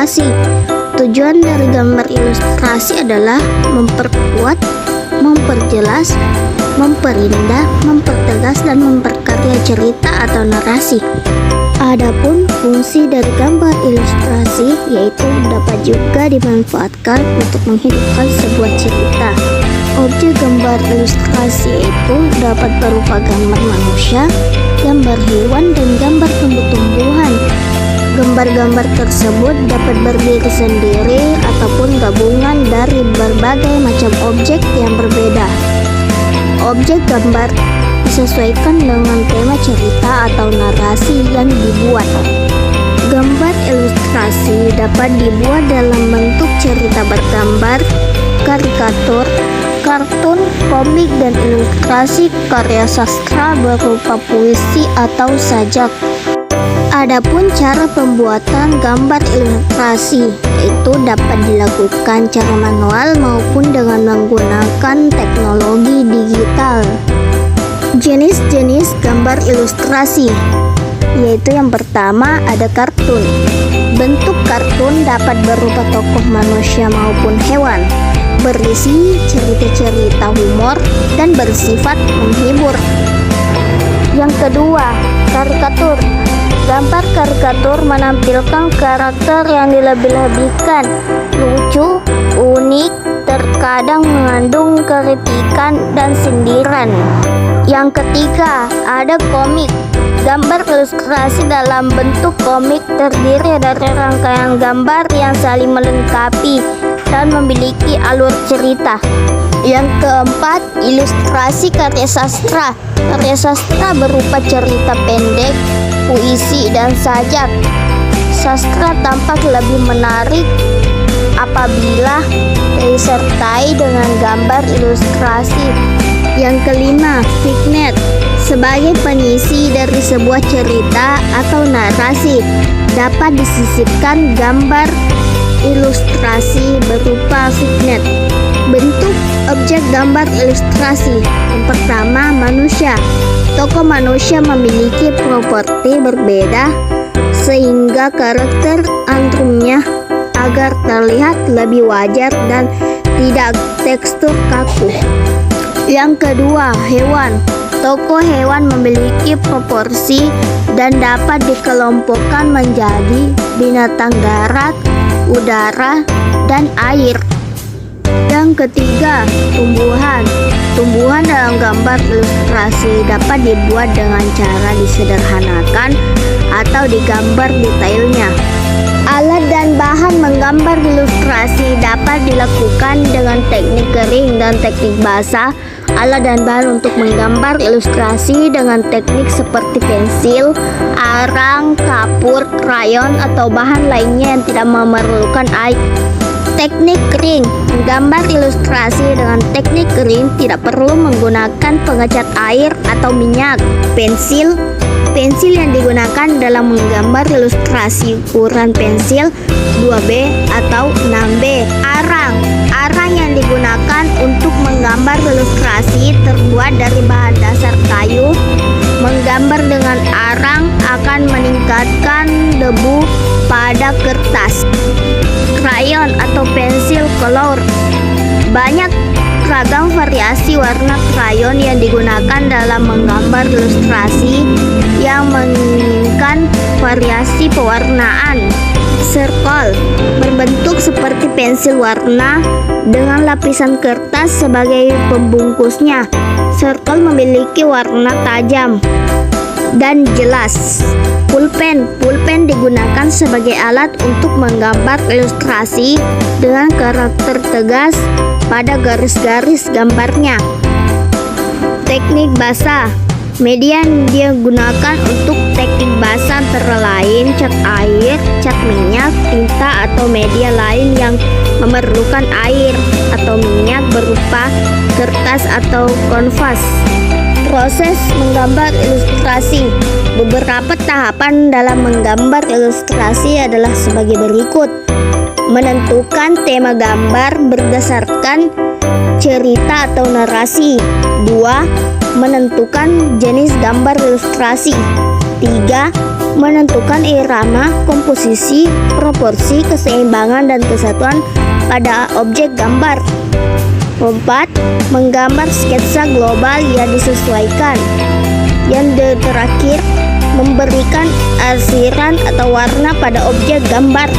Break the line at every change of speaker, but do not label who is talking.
ilustrasi. Tujuan dari gambar ilustrasi adalah memperkuat, memperjelas, memperindah, mempertegas, dan memperkaya cerita atau narasi. Adapun fungsi dari gambar ilustrasi yaitu dapat juga dimanfaatkan untuk menghidupkan sebuah cerita. Objek gambar ilustrasi itu dapat berupa gambar manusia, gambar hewan, dan gambar tumbuh-tumbuhan. Gambar-gambar tersebut dapat berdiri sendiri ataupun gabungan dari berbagai macam objek yang berbeda. Objek gambar disesuaikan dengan tema cerita atau narasi yang dibuat. Gambar ilustrasi dapat dibuat dalam bentuk cerita bergambar, karikatur, kartun, komik, dan ilustrasi karya sastra berupa puisi atau sajak. Adapun cara pembuatan gambar ilustrasi itu dapat dilakukan secara manual maupun dengan menggunakan teknologi digital. Jenis-jenis gambar ilustrasi yaitu yang pertama ada kartun. Bentuk kartun dapat berupa tokoh manusia maupun hewan, berisi cerita-cerita humor dan bersifat menghibur. Yang kedua, karikatur. Gambar karikatur menampilkan karakter yang dilebih-lebihkan, lucu, unik, terkadang mengandung kritikan dan sindiran. Yang ketiga, ada komik. Gambar ilustrasi dalam bentuk komik terdiri dari rangkaian gambar yang saling melengkapi dan memiliki alur cerita. Yang keempat, ilustrasi karya sastra. Karya sastra berupa cerita pendek, puisi, dan sajak. Sastra tampak lebih menarik apabila disertai dengan gambar ilustrasi. Yang kelima, vignette. Sebagai pengisi dari sebuah cerita atau narasi, dapat disisipkan gambar ilustrasi berupa vignette. Bentuk objek gambar ilustrasi. Yang pertama, manusia. Tokoh manusia memiliki properti berbeda sehingga karakter antrumnya agar terlihat lebih wajar dan tidak tekstur kaku. Yang kedua, hewan. Tokoh hewan memiliki proporsi dan dapat dikelompokkan menjadi binatang darat, udara, dan air. Yang ketiga, tumbuhan. Tumbuhan dalam gambar ilustrasi dapat dibuat dengan cara disederhanakan atau digambar detailnya. Alat dan bahan menggambar ilustrasi dapat dilakukan dengan teknik kering dan teknik basah. Alat dan bahan untuk menggambar ilustrasi dengan teknik seperti pensil, arang, kapur, krayon, atau bahan lainnya yang tidak memerlukan air. Teknik kering. Menggambar ilustrasi dengan teknik kering tidak perlu menggunakan pengecat air atau minyak. Pensil yang digunakan dalam menggambar ilustrasi ukuran pensil 2B atau 6B. Arang yang digunakan untuk menggambar ilustrasi terbuat dari bahan dasar kayu. Menggambar dengan arang akan meningkatkan debu pada kertas. Krayon atau pensil color. Banyak ragam variasi warna krayon yang digunakan dalam menggambar ilustrasi yang menginginkan variasi pewarnaan. Circle berbentuk seperti pensil warna dengan lapisan kertas sebagai pembungkusnya. Circle memiliki warna tajam dan jelas. Pulpen digunakan sebagai alat untuk menggambar ilustrasi dengan karakter tegas pada garis-garis gambarnya. Teknik basah. Media yang digunakan untuk teknik basah antara lain cat air, cat minyak, tinta, atau media lain yang memerlukan air atau minyak berupa kertas atau kanvas. Proses menggambar ilustrasi. Beberapa tahapan dalam menggambar ilustrasi adalah sebagai berikut. Menentukan tema gambar berdasarkan cerita atau narasi. 2. Menentukan jenis gambar ilustrasi. 3. Menentukan irama, komposisi, proporsi, keseimbangan, dan kesatuan pada objek gambar. 4. Menggambar sketsa global yang disesuaikan. Yang terakhir, memberikan arsiran atau warna pada objek gambar.